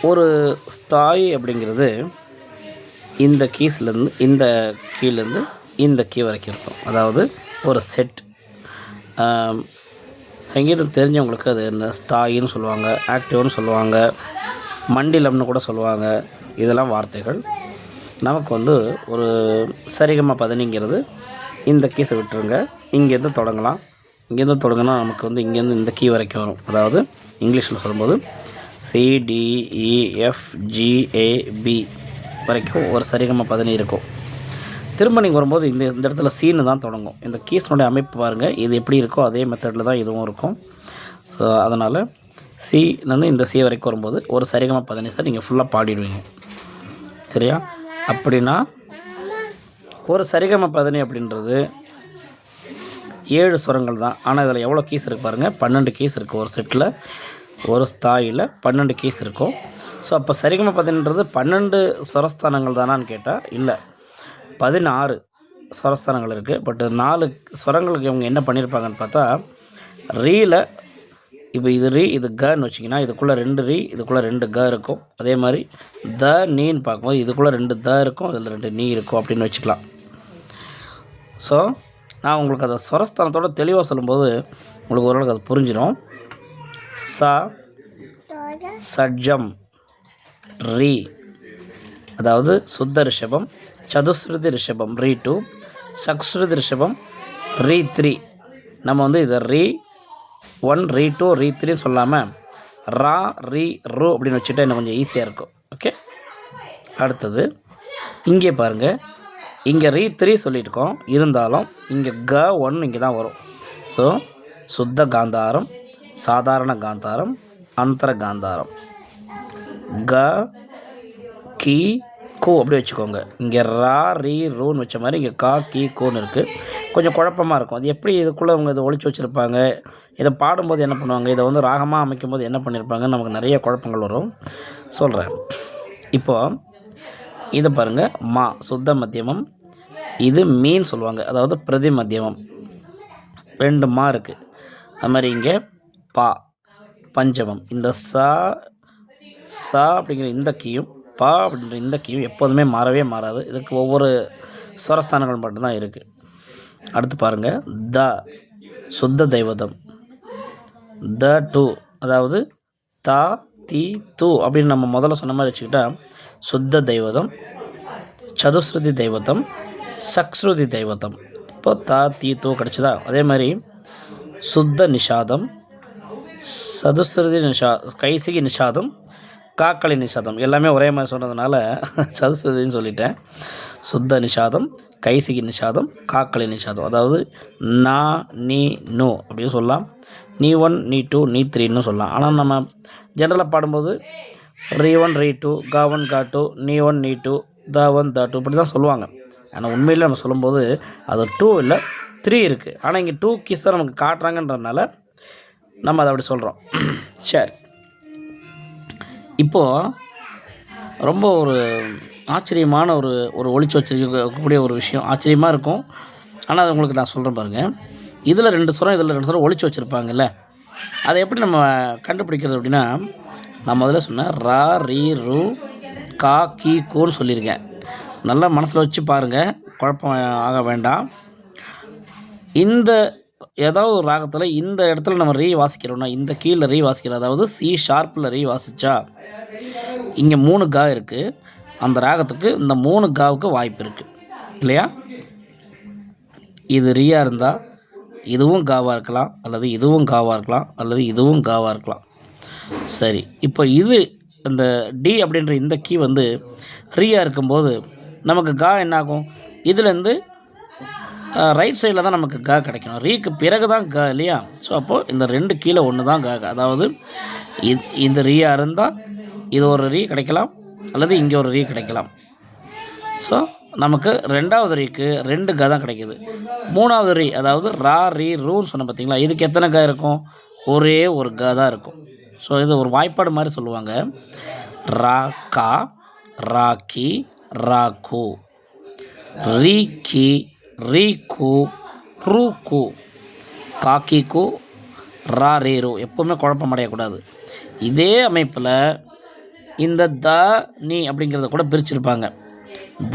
ஒரு ஸ்தாயி அப்படிங்கிறது இந்த கீஸ்லேருந்து இந்த கீலேருந்து இந்த கீ வரைக்கும் இருக்கும். அதாவது ஒரு செட். சங்கீதம் தெரிஞ்சவங்களுக்கு அது என்ன ஸ்தாயின்னு சொல்லுவாங்க, ஆக்டிவ்னு சொல்லுவாங்க, மண்டிலம்னு கூட சொல்லுவாங்க. இதெல்லாம் வார்த்தைகள். நமக்கு ஒரு சரிகம பதனிங்கிறது இந்த கீஸை விட்டுருங்க. இங்கேருந்து தொடங்கலாம். இங்கேருந்து தொடங்கினா நமக்கு இங்கேருந்து இந்த கீ வரைக்கும் வரும். அதாவது இங்கிலீஷில் சொல்லும்போது CDEFGAB வரைக்கும் ஒரு சரிகம பதனி இருக்கும். திரும்ப நீங்கள் வரும்போது இந்த இடத்துல சீனு தான் தொடங்கும். இந்த கீஸனுடைய அமைப்பு பாருங்கள், இது எப்படி இருக்கோ அதே மெத்தடில் தான் இதுவும் இருக்கும். ஸோ அதனால் சிலேருந்து இந்த சி வரைக்கும் வரும்போது ஒரு சரிகம பதனி சார் நீங்கள் ஃபுல்லாக பாடிடுவீங்க. சரியா? அப்படின்னா ஒரு சரிகம பதனி அப்படின்றது 7 சுரங்கள் தான். ஆனால் இதில் எவ்வளோ கீஸ் இருக்குது பாருங்கள், 12 கீஸ் இருக்குது. ஒரு செட்டில் ஒரு ஸ்தாயில் 12 கீஸ் இருக்கும். ஸோ அப்போ சரிகம பதனின்றது 12 ஸ்வரஸ்தானங்கள் தானான்னு கேட்டால் இல்லை, 16 ஸ்வரஸ்தானங்கள் இருக்குது. பட் 4 ஸ்வரங்களுக்கு இவங்க என்ன பண்ணியிருப்பாங்கன்னு பார்த்தா, ரீயில் இப்போ இது ரீ இது கன்னு வச்சிங்கன்னா இதுக்குள்ளே 2 ரீ இதுக்குள்ளே 2 க இருக்கும். அதே மாதிரி த நீன்னு பார்க்கும்போது இதுக்குள்ளே 2 த இருக்கும், அதில் 2 நீ இருக்கும் அப்படின்னு வச்சுக்கலாம். ஸோ நான் உங்களுக்கு அதை ஸ்வரஸ்தானத்தோட தெளிவாக சொல்லும்போது உங்களுக்கு ஓரளவுக்கு அது புரிஞ்சிடும். ச சஜம் ரீ, அதாவது சுத்த ரிஷபம், சதுஸ்ருதி ரிஷபம் ரீ 2, சக்ஸ்ருதி ரிஷபம் ரீ 3. நம்ம இதை ரீ 1 ரீ 2 ரீ 3 சொல்லாமல் ரா ரீ ரூ அப்படின்னு வச்சுட்டா இன்னும் கொஞ்சம் ஈஸியாக இருக்கும். ஓகே, அடுத்தது இங்கே பாருங்கள், இங்கே ரீ 3 சொல்லியிருக்கோம், இருந்தாலும் இங்கே க 1 இங்கே தான் வரும். ஸோ சுத்த காந்தாரம், சாதாரண காந்தாரம், அந்தர காந்தாரம், க கீ கூ அப்படி வச்சுக்கோங்க. இங்கே ரா ரீ ரூன்னு வச்ச மாதிரி இங்கே கா கீ கூன்னு இருக்குது. கொஞ்சம் குழப்பமாக இருக்கும். அது எப்படி இதுக்குள்ளே அவங்க இதை ஒழிச்சு வச்சுருப்பாங்க, இதை பாடும்போது என்ன பண்ணுவாங்க, இதை ராகமாக அமைக்கும் போது என்ன பண்ணியிருப்பாங்கன்னு நமக்கு நிறைய குழப்பங்கள் வரும். சொல்கிறேன். இப்போது இதை பாருங்கள், மா சுத்த மத்தியமம், இது மீன் சொல்லுவாங்க, அதாவது பிரதி மத்தியமம். 2 மா இருக்குது. அது மாதிரி இங்கே பா பஞ்சமம். இந்த சா அப்படிங்கிற இந்த கீயும் பா அப்படின்ற இந்த கீயும் எப்போதுமே மாறவே மாறாது. இதுக்கு ஒவ்வொரு ஸ்வரஸ்தானங்கள் மட்டும்தான் இருக்குது. அடுத்து பாருங்கள், த சுத்த தெய்வதம், த டூ, அதாவது தா தி தூ அப்படின்னு நம்ம முதல்ல சொன்ன மாதிரி வச்சுக்கிட்டா சுத்த தெய்வதம், சதுஸ்ருதி தெய்வதம், சக்ஸ்ருதி தெய்வதம். இப்போ தா தி தூ கிடச்சிதா? அதே மாதிரி சுத்த நிஷாதம், சதுஸ்ருதி கைசிகி நிஷாதம், காக்களி நிஷாதம். எல்லாமே ஒரே மாதிரி சொன்னதுனால சதுஸ்ருதின்னு சொல்லிட்டேன். சுத்த நிஷாதம், கைசிகி நிஷாதம், காக்களி நிஷாதம். அதாவது நா நீ நோ அப்படின்னு சொல்லலாம். நீ 1 நீ 2 நீ 3ன்னு சொல்லலாம். ஆனால் நம்ம ஜென்ரலாக பாடும்போது ரீ 1 ரீ 2 கா 1 கா 2 நீ 1 நீ 2 த 1 த 2 இப்படி தான் சொல்லுவாங்க. ஆனால் உண்மையில் நம்ம சொல்லும்போது அது 2 இல்லை 3 இருக்குது. ஆனால் இங்கே 2 கீஸ் தான் நமக்கு காட்டுறாங்கன்றதுனால நம்ம அதை அப்படி சொல்கிறோம். சரி, இப்போது ரொம்ப ஒரு ஆச்சரியமான ஒரு ஒளிச்சு வச்சிருக்கக்கூடிய ஒரு விஷயம். ஆச்சரியமாக இருக்கும், ஆனால் அது உங்களுக்கு நான் சொல்கிறேன் பாருங்கள். இதில் 2 சுரம் இதில் 2 சுரம் ஒளிச்சு வச்சுருப்பாங்கல்ல, அதை எப்படி நம்ம கண்டுபிடிக்கிறது அப்படின்னா, நான் முதல்ல சொன்னேன் ரா ரீ ரூ கா கீ கூன்னு சொல்லியிருக்கேன். நல்லா மனசில் வச்சு பாருங்கள், குழப்பம் ஆக வேண்டாம். இந்த ஏதாவது ஒரு ராகத்தில் இந்த இடத்துல நம்ம ரீ வாசிக்கிறோம்னா, இந்த கீழே ரீ வாசிக்கிறோம், அதாவது சி ஷார்ப்பில் ரீ வாசித்தா இங்கே 3 கா இருக்குது. அந்த ராகத்துக்கு இந்த 3 காவுக்கு வாய்ப்பு இருக்குது இல்லையா? இது ரீயாக இருந்தால் இதுவும் காவாக இருக்கலாம், அல்லது இதுவும் காவாக இருக்கலாம், அல்லது இதுவும் காவாக இருக்கலாம். சரி, இப்போ இது இந்த டி அப்படின்ற இந்த கீ ரீயாக இருக்கும்போது நமக்கு கா என்னாகும், இதுலேருந்து ரைட் சைடில் தான் நமக்கு கா கிடைக்கணும். ரீக்கு பிறகு தான் கா இல்லையா? ஸோ அப்போது இந்த 2 கீழே 1 தான் கா. அதாவது இந்த ரீயாக இருந்தால் இது ஒரு ரீ கிடைக்கலாம், அல்லது இங்கே ஒரு ரீ கிடைக்கலாம். ஸோ நமக்கு 2வது ரீக்கு 2 கா தான் கிடைக்கிது. 3வது ரீ, அதாவது ரா ரீ ரூன்னு சொன்ன பார்த்தீங்களா, இதுக்கு எத்தனை கா இருக்கும்? ஒரே ஒரு கா தான் இருக்கும். ஸோ இது ஒரு வாய்ப்பாடு மாதிரி சொல்லுவாங்க. ரா கா, ரா கி, ரா கு, ரீ கி, ரீ கு, ரூ கு, காக்கி கு, ரா ரீ ரூ. எப்போவுமே குழப்பம் அடையக்கூடாது. இதே அமைப்பில் இந்த த நீ அப்படிங்கிறத கூட பிரிச்சிருப்பாங்க.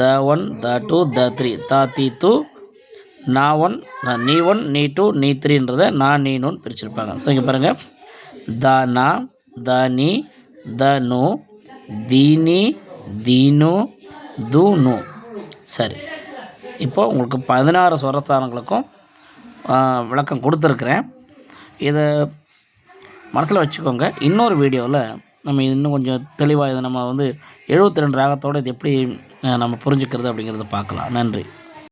த ஒன், த டூ, த த்ரீ. தா தி து, நா ஒன், நீ ஒன், நீ டூ, நீ த்ரீன்றதை நான் நீனுன்னு பிரிச்சிருப்பாங்க. ஸோ இங்கே பாருங்கள், த நா, த நீ, த நு, தீனி, தீனு, து நு. சரி, இப்போது உங்களுக்கு 16 ஸ்வரஸ்தானங்களுக்கும் விளக்கம் கொடுத்துருக்குறேன். இதை மனசில் வச்சுக்கோங்க. இன்னொரு வீடியோவில் நம்ம இன்னும் கொஞ்சம் தெளிவாக இதை நம்ம வந்து 72 ராகத்தோடு இது எப்படி நம்ம புரிஞ்சுக்கிறது அப்படிங்கிறத பார்க்கலாம். நன்றி.